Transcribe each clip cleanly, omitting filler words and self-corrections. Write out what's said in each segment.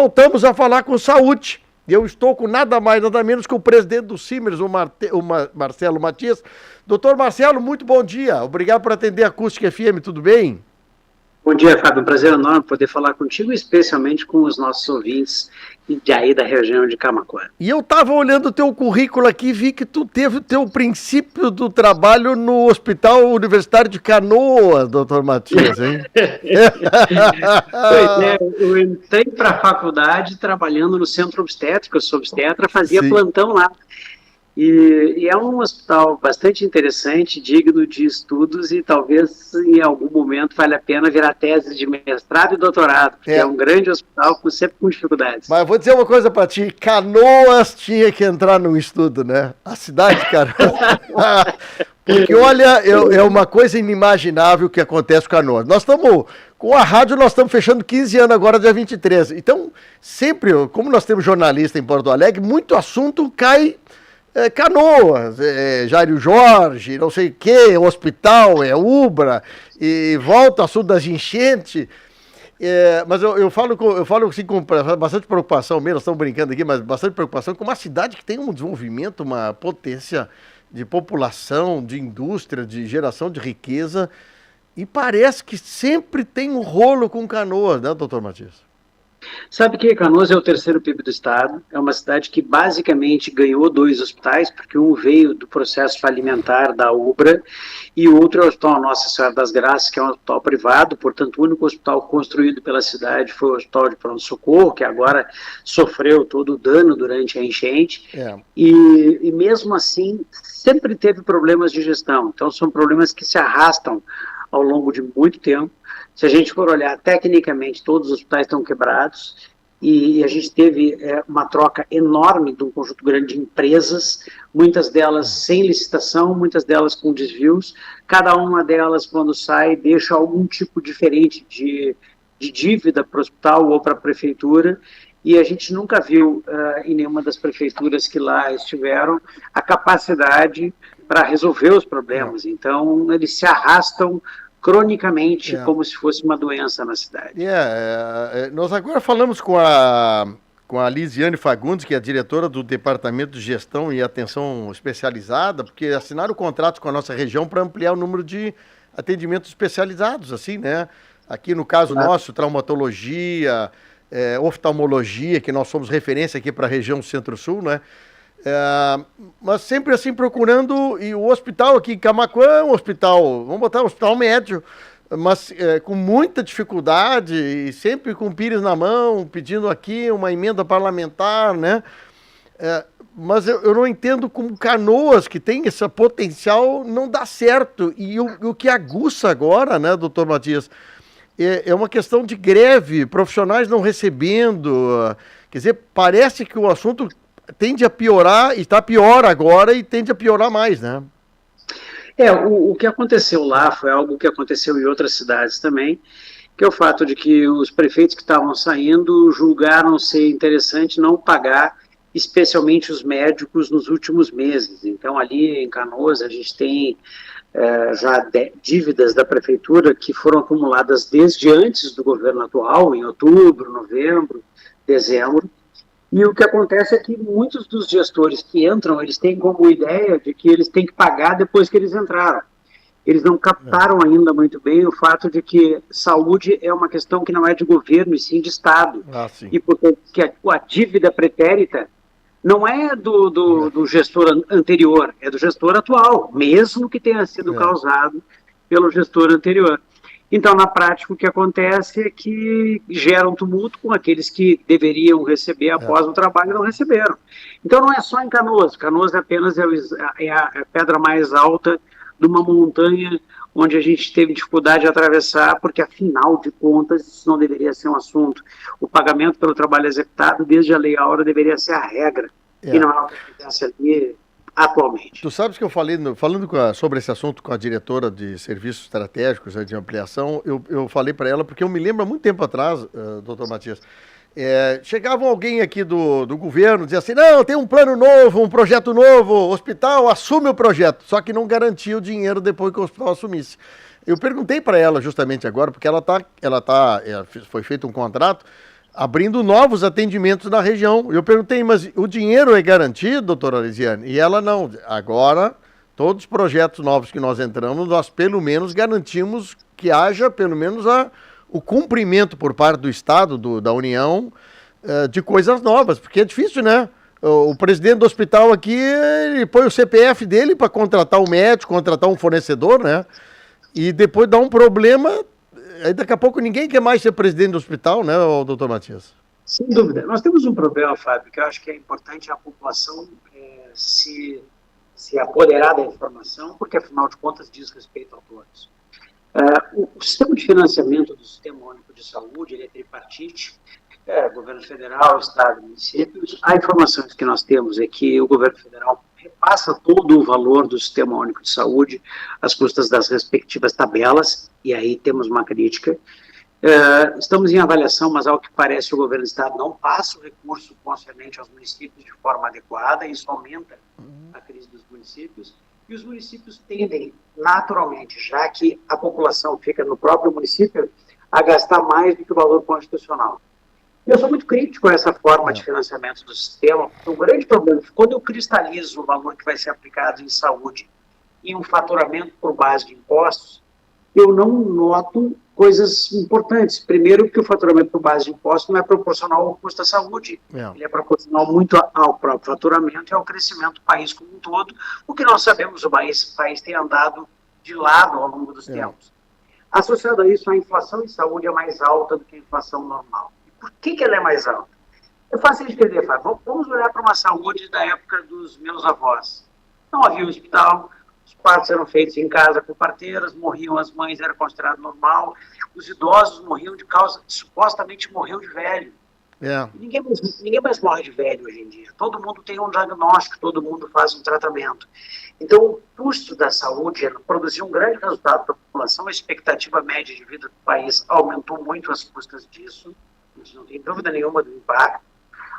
Voltamos a falar com saúde. Eu estou com nada mais, nada menos que o presidente do Simers, Marcelo Matias. Doutor Marcelo, muito bom dia. Obrigado por atender a Acústica FM, tudo bem? Bom dia, Fábio. Um prazer enorme poder falar contigo, especialmente com os nossos ouvintes de aí da região de Camaquã. E eu estava olhando o teu currículo aqui e vi que tu teve o teu princípio do trabalho no Hospital Universitário de Canoas, doutor Matias, hein? Pois é, eu entrei para a faculdade trabalhando no centro obstétrico, eu sou obstetra, fazia plantão lá. E é um hospital bastante interessante, digno de estudos e talvez em algum momento vale a pena virar tese de mestrado e doutorado, porque é um grande hospital, sempre com dificuldades. Mas eu vou dizer uma coisa para ti, Canoas tinha que entrar num estudo, né? A cidade de Canoas. Porque olha, é uma coisa inimaginável que acontece com Canoas. Nós estamos, com a rádio nós estamos fechando 15 anos agora, dia 23. Então, sempre, como nós temos jornalista em Porto Alegre, muito assunto cai... Canoas, Jairo Jorge, não sei o que, hospital, Ubra, e volta ao assunto das enchentes. Mas eu falo assim, com bastante preocupação mesmo, nós estamos brincando aqui, mas bastante preocupação com uma cidade que tem um desenvolvimento, uma potência de população, de indústria, de geração de riqueza, e parece que sempre tem um rolo com Canoas, né, doutor Matias? Sabe que Canoas é o terceiro PIB do estado, é uma cidade que basicamente ganhou 2 hospitais, porque um veio do processo falimentar da Ubra e o outro é o Hospital Nossa Senhora das Graças, que é um hospital privado, portanto o único hospital construído pela cidade foi o Hospital de Pronto-Socorro, que agora sofreu todo o dano durante a enchente, e mesmo assim sempre teve problemas de gestão, então são problemas que se arrastam ao longo de muito tempo. Se a gente for olhar tecnicamente, todos os hospitais estão quebrados e a gente teve uma troca enorme de um conjunto grande de empresas, muitas delas sem licitação, muitas delas com desvios, cada uma delas quando sai deixa algum tipo diferente de dívida para o hospital ou para a prefeitura, e a gente nunca viu em nenhuma das prefeituras que lá estiveram a capacidade para resolver os problemas, então eles se arrastam cronicamente, como se fosse uma doença na cidade. Nós agora falamos com a Lisiane Fagundes, que é a diretora do Departamento de Gestão e Atenção Especializada, porque assinaram contratos com a nossa região para ampliar o número de atendimentos especializados, assim, né? Aqui no caso nosso, traumatologia, oftalmologia, que nós somos referência aqui para a região Centro-Sul, né? Mas sempre assim procurando, e o hospital aqui em Camaquã é um hospital, vamos botar um hospital médio, mas com muita dificuldade e sempre com o pires na mão, pedindo aqui uma emenda parlamentar, né? Mas eu não entendo como Canoas, que tem esse potencial, não dá certo. E o que aguça agora, né, doutor Matias, é uma questão de greve, profissionais não recebendo, quer dizer, parece que o assunto tende a piorar, e está pior agora e tende a piorar mais, né? O que aconteceu lá foi algo que aconteceu em outras cidades também, que é o fato de que os prefeitos que estavam saindo julgaram ser interessante não pagar, especialmente os médicos, nos últimos meses. Então, ali em Canoas, a gente tem já dívidas da prefeitura que foram acumuladas desde antes do governo atual, em outubro, novembro, dezembro. E o que acontece é que muitos dos gestores que entram, eles têm como ideia de que eles têm que pagar depois que eles entraram. Eles não captaram ainda muito bem o fato de que saúde é uma questão que não é de governo, e sim de Estado. E porque a dívida pretérita não é do gestor anterior, é do gestor atual, mesmo que tenha sido causado pelo gestor anterior. Então, na prática, o que acontece é que gera um tumulto com aqueles que deveriam receber após o trabalho e não receberam. Então, não é só em Canoas. Canoas apenas é a pedra mais alta de uma montanha onde a gente teve dificuldade de atravessar, porque, afinal de contas, isso não deveria ser um assunto. O pagamento pelo trabalho executado, desde a Lei Áurea, deveria ser a regra, e não é o que acontece ali atualmente. Tu sabes que eu falei, falando sobre esse assunto com a diretora de serviços estratégicos de ampliação, eu falei para ela, porque eu me lembro há muito tempo atrás, doutor Matias, chegava alguém aqui do governo, dizia assim, não, tem um plano novo, um projeto novo, o hospital assume o projeto, só que não garantia o dinheiro depois que o hospital assumisse. Eu perguntei para ela justamente agora, porque foi feito um contrato, abrindo novos atendimentos na região. Eu perguntei, mas o dinheiro é garantido, doutora Lisiane? E ela não. Agora, todos os projetos novos que nós entramos, nós pelo menos garantimos que haja pelo menos o cumprimento por parte do Estado, da União, de coisas novas, porque é difícil, né? O presidente do hospital aqui, ele põe o CPF dele para contratar um médico, contratar um fornecedor, né? E depois dá um problema, aí daqui a pouco ninguém quer mais ser presidente do hospital, né, doutor Matias? Sem dúvida. Nós temos um problema, Fábio, que eu acho que é importante a população se apoderar da informação, porque, afinal de contas, diz respeito a todos. O sistema de financiamento do Sistema Único de Saúde, ele é tripartite, governo federal, estado e municípios. A informação que nós temos é que o governo federal repassa todo o valor do Sistema Único de Saúde às custas das respectivas tabelas, e aí temos uma crítica. Estamos em avaliação, mas ao que parece o governo do estado não passa o recurso concernente aos municípios de forma adequada, e isso aumenta a crise dos municípios, e os municípios tendem, naturalmente, já que a população fica no próprio município, a gastar mais do que o valor constitucional. Eu sou muito crítico a essa forma de financiamento do sistema, porque o grande problema é que quando eu cristalizo o valor que vai ser aplicado em saúde em um faturamento por base de impostos, eu não noto coisas importantes. Primeiro, que o faturamento por base de impostos não é proporcional ao custo da saúde. Ele é proporcional muito ao próprio faturamento e ao crescimento do país como um todo, o que nós sabemos, o país tem andado de lado ao longo dos tempos. Associado a isso, a inflação em saúde é mais alta do que a inflação normal. Por que ela é mais alta? É fácil de entender, Fábio. Vamos olhar para uma saúde da época dos meus avós. Não havia hospital, os partos eram feitos em casa com parteiras, morriam as mães, era considerado normal. Os idosos morriam de causa, supostamente morreu de velho. Ninguém mais morre de velho hoje em dia. Todo mundo tem um diagnóstico, todo mundo faz um tratamento. Então, o custo da saúde produziu um grande resultado para a população. A expectativa média de vida do país aumentou muito às custas disso. A gente não tem dúvida nenhuma do impacto.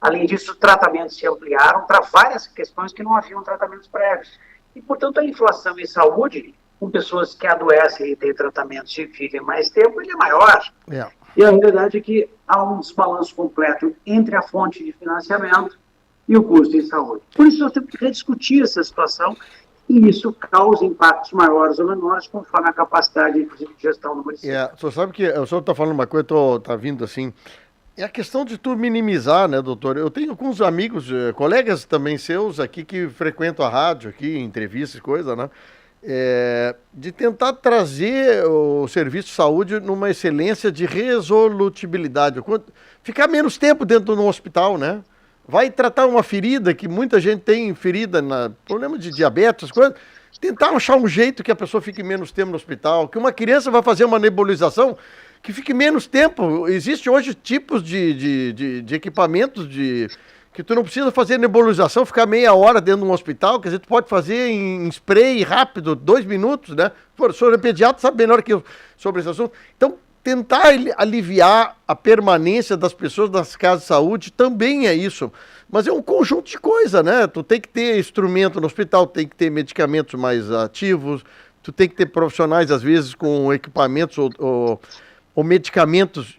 Além disso, os tratamentos se ampliaram para várias questões que não haviam tratamentos prévios. E, portanto, a inflação em saúde, com pessoas que adoecem e têm tratamentos e vivem mais tempo, ele é maior. E a realidade é que há um desbalanço completo entre a fonte de financiamento e o custo em saúde. Por isso, nós temos que rediscutir essa situação, e isso causa impactos maiores ou menores, conforme a capacidade, inclusive, de gestão do município. O senhor sabe que o senhor está falando uma coisa, está vindo assim, é a questão de tu minimizar, né, doutor? Eu tenho alguns amigos, colegas também seus aqui que frequentam a rádio aqui, entrevistas, coisa, né? De tentar trazer o serviço de saúde numa excelência de resolutibilidade. Ficar menos tempo dentro de um hospital, né? Vai tratar uma ferida, que muita gente tem ferida, problema de diabetes, coisas. Tentar achar um jeito que a pessoa fique menos tempo no hospital, que uma criança vai fazer uma nebulização, que fique menos tempo. Existe hoje tipos de equipamentos que tu não precisa fazer nebulização, ficar meia hora dentro de um hospital, quer dizer, tu pode fazer em spray rápido, 2 minutos, né? O senhor é pediatra, sabe melhor que eu sobre esse assunto. Então, tentar aliviar a permanência das pessoas nas casas de saúde também é isso. Mas é um conjunto de coisas, né? Tu tem que ter instrumento no hospital, tem que ter medicamentos mais ativos, tu tem que ter profissionais, às vezes, com equipamentos ou medicamentos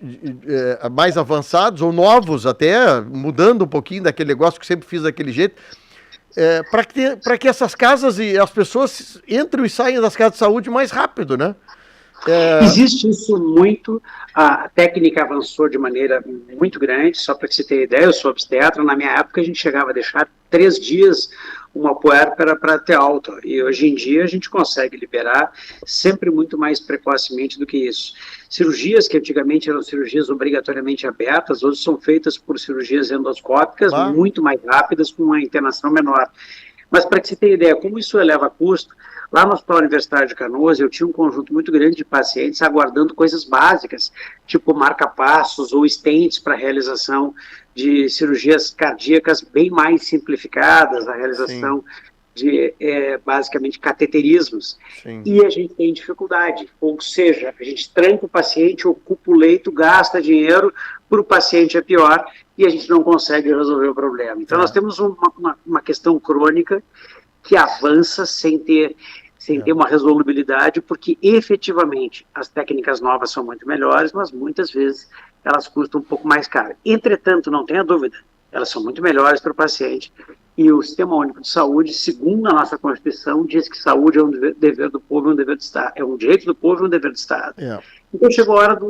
mais avançados ou novos até, mudando um pouquinho daquele negócio que sempre fiz daquele jeito, para que essas casas e as pessoas entrem e saiam das casas de saúde mais rápido, né? Existe isso muito, a técnica avançou de maneira muito grande, só para que você ter ideia, eu sou obstetra, na minha época a gente chegava a deixar 3 dias uma puérpera para ter alta, e hoje em dia a gente consegue liberar sempre muito mais precocemente do que isso. Cirurgias que antigamente eram cirurgias obrigatoriamente abertas, hoje são feitas por cirurgias endoscópicas muito mais rápidas, com uma internação menor. Mas para que você tenha ideia, como isso eleva custo, lá no Hospital Universitário de Canoas, eu tinha um conjunto muito grande de pacientes aguardando coisas básicas, tipo marca-passos ou stents para realização de cirurgias cardíacas bem mais simplificadas, a realização de, basicamente, cateterismos. E a gente tem dificuldade, ou seja, a gente tranca o paciente, ocupa o leito, gasta dinheiro, para o paciente é pior, e a gente não consegue resolver o problema. Então, nós temos uma questão crônica que avança sem ter uma resolubilidade, porque efetivamente as técnicas novas são muito melhores, mas muitas vezes elas custam um pouco mais caro. Entretanto, não tenha dúvida, elas são muito melhores para o paciente. E o Sistema Único de Saúde, segundo a nossa Constituição, diz que saúde é um dever do povo e um dever do Estado. É um direito do povo e um dever do Estado. Então chegou a hora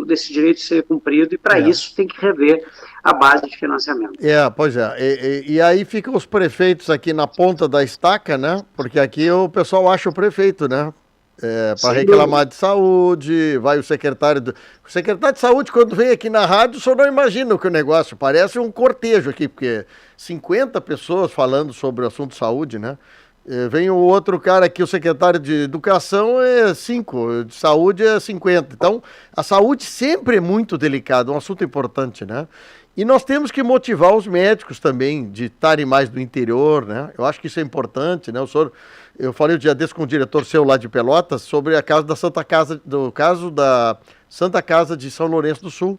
desse direito ser cumprido e para isso tem que rever a base de financiamento. Pois é. E aí ficam os prefeitos aqui na ponta da estaca, né? Porque aqui o pessoal acha o prefeito, né? Para reclamar de saúde, vai o secretário de saúde, quando vem aqui na rádio, o senhor não imagina que o negócio parece um cortejo aqui, porque 50 pessoas falando sobre o assunto de saúde, né? Vem o outro cara aqui, o secretário de educação, 5, de saúde é 50. Então, a saúde sempre é muito delicada, um assunto importante, né? E nós temos que motivar os médicos também de estarem mais do interior, né? Eu acho que isso é importante, né? Eu falei o dia desse com o diretor seu lá de Pelotas sobre a caso da Santa Casa de São Lourenço do Sul,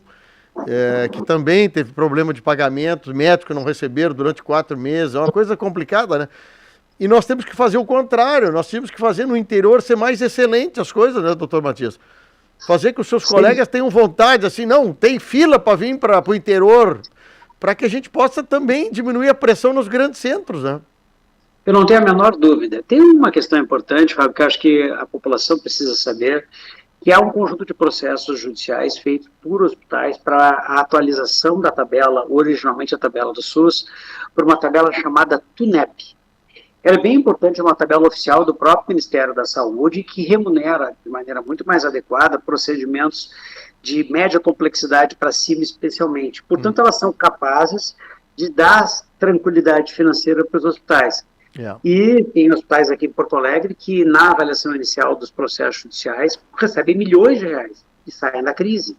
que também teve problema de pagamento, médicos não receberam durante 4 meses, é uma coisa complicada, né? E nós temos que fazer o contrário, nós temos que fazer no interior ser mais excelente as coisas, né, doutor Matias? Fazer que os seus colegas tenham vontade, assim, não, tem fila para vir para o interior, para que a gente possa também diminuir a pressão nos grandes centros, né? Eu não tenho a menor dúvida. Tem uma questão importante, Fábio, que eu acho que a população precisa saber, que há um conjunto de processos judiciais feitos por hospitais para a atualização da tabela, originalmente a tabela do SUS, por uma tabela chamada TUNEP. Ela é bem importante, é uma tabela oficial do próprio Ministério da Saúde que remunera de maneira muito mais adequada procedimentos de média complexidade para cima especialmente. Portanto, elas são capazes de dar tranquilidade financeira para os hospitais. E tem hospitais aqui em Porto Alegre que, na avaliação inicial dos processos judiciais, recebem milhões de reais e saem da crise.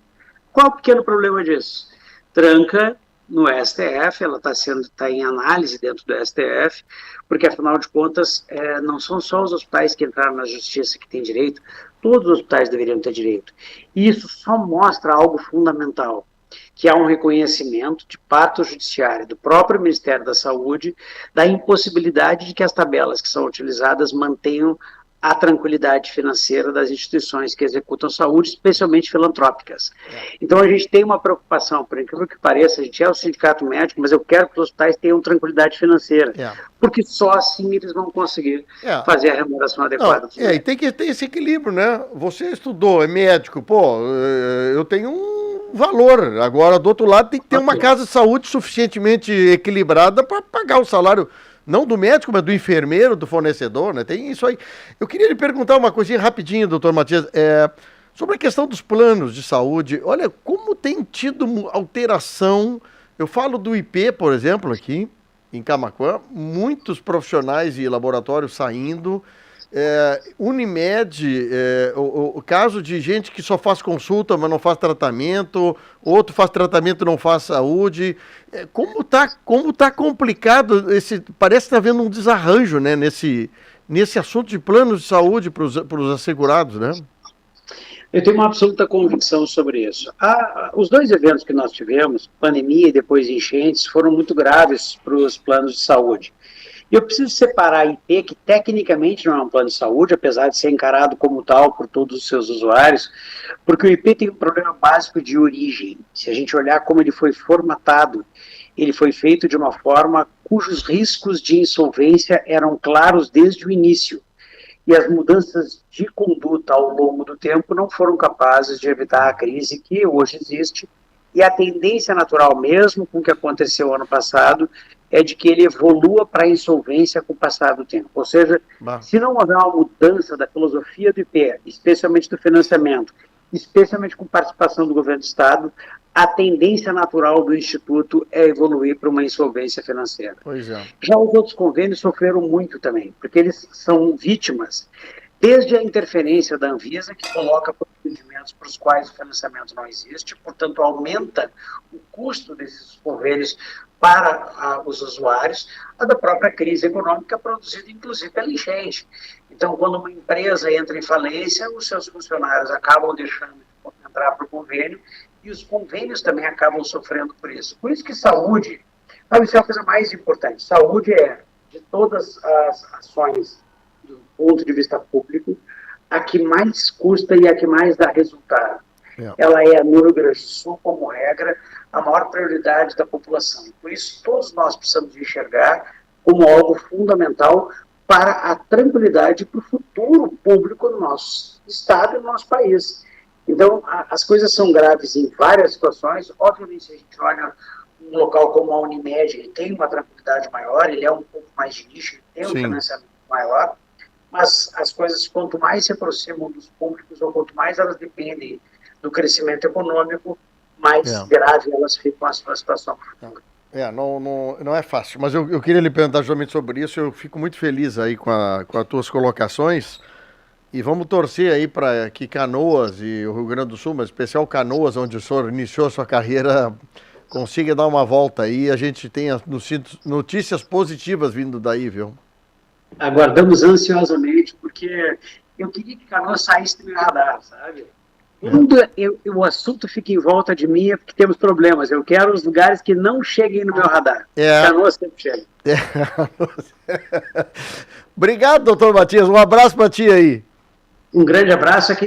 Qual o pequeno problema disso? Tranca no STF, ela está em análise dentro do STF, porque, afinal de contas, não são só os hospitais que entraram na justiça que têm direito, todos os hospitais deveriam ter direito. E isso só mostra algo fundamental, que há um reconhecimento de parte judiciária do próprio Ministério da Saúde da impossibilidade de que as tabelas que são utilizadas mantenham a tranquilidade financeira das instituições que executam saúde, especialmente filantrópicas. Então a gente tem uma preocupação, por incrível que pareça, a gente é o sindicato médico, mas eu quero que os hospitais tenham tranquilidade financeira, porque só assim eles vão conseguir fazer a remuneração adequada. E tem que ter esse equilíbrio, né? Você estudou, é médico, eu tenho um valor, agora do outro lado tem que ter uma casa de saúde suficientemente equilibrada para pagar o salário, não do médico, mas do enfermeiro, do fornecedor, né? Tem isso aí. Eu queria lhe perguntar uma coisinha rapidinho, doutor Matias, sobre a questão dos planos de saúde. Olha, como tem tido alteração, eu falo do IP, por exemplo, aqui em Camaquã, muitos profissionais e laboratórios saindo, Unimed, o caso de gente que só faz consulta, mas não faz tratamento, outro faz tratamento e não faz saúde. Como tá complicado parece que está havendo um desarranjo, né, nesse assunto de planos de saúde para os assegurados, né? Eu tenho uma absoluta convicção sobre isso. Os 2 eventos que nós tivemos, pandemia e depois enchentes, foram muito graves para os planos de saúde. E eu preciso separar a IP, que tecnicamente não é um plano de saúde, apesar de ser encarado como tal por todos os seus usuários, porque o IP tem um problema básico de origem. Se a gente olhar como ele foi formatado, ele foi feito de uma forma cujos riscos de insolvência eram claros desde o início. E as mudanças de conduta ao longo do tempo não foram capazes de evitar a crise que hoje existe. E a tendência natural, mesmo com o que aconteceu ano passado, é de que ele evolua para a insolvência com o passar do tempo. Ou seja, se não houver uma mudança da filosofia do IP, especialmente do financiamento, especialmente com participação do governo do Estado, a tendência natural do Instituto é evoluir para uma insolvência financeira. Já os outros convênios sofreram muito também, porque eles são vítimas, desde a interferência da Anvisa, que coloca procedimentos para os quais o financiamento não existe, portanto aumenta o custo desses convênios para os usuários, a da própria crise econômica produzida inclusive pela enchente. Então, quando uma empresa entra em falência, os seus funcionários acabam deixando de entrar para o convênio e os convênios também acabam sofrendo por isso. Por isso que saúde, isso é a coisa mais importante. Saúde é, de todas as ações do ponto de vista público, a que mais custa e a que mais dá resultado. ela é, no Rio Grande do Sul, como regra, a maior prioridade da população. Por isso, todos nós precisamos enxergar como algo fundamental para a tranquilidade e para o futuro público do nosso Estado e do nosso país. Então, as coisas são graves em várias situações. Obviamente, se a gente olha um local como a Unimed, ele tem uma tranquilidade maior, ele é um pouco mais de nicho, ele tem um financiamento maior, mas as coisas, quanto mais se aproximam dos públicos, ou quanto mais elas dependem do crescimento econômico, mais grave elas ficam a sua situação. Não é fácil, mas eu queria lhe perguntar justamente sobre isso. Eu fico muito feliz aí com as tuas colocações e vamos torcer aí para que Canoas e o Rio Grande do Sul, mas em especial Canoas, onde o senhor iniciou sua carreira, consiga dar uma volta aí e a gente tenha notícias positivas vindo daí, viu? Aguardamos ansiosamente, porque eu queria que Canoas saísse do meu radar, sabe? Quando o assunto fica em volta de mim é porque temos problemas. Eu quero os lugares que não cheguem no meu radar. Canoas sempre chega. Obrigado, doutor Matias. Um abraço para ti aí. Um grande abraço aqui.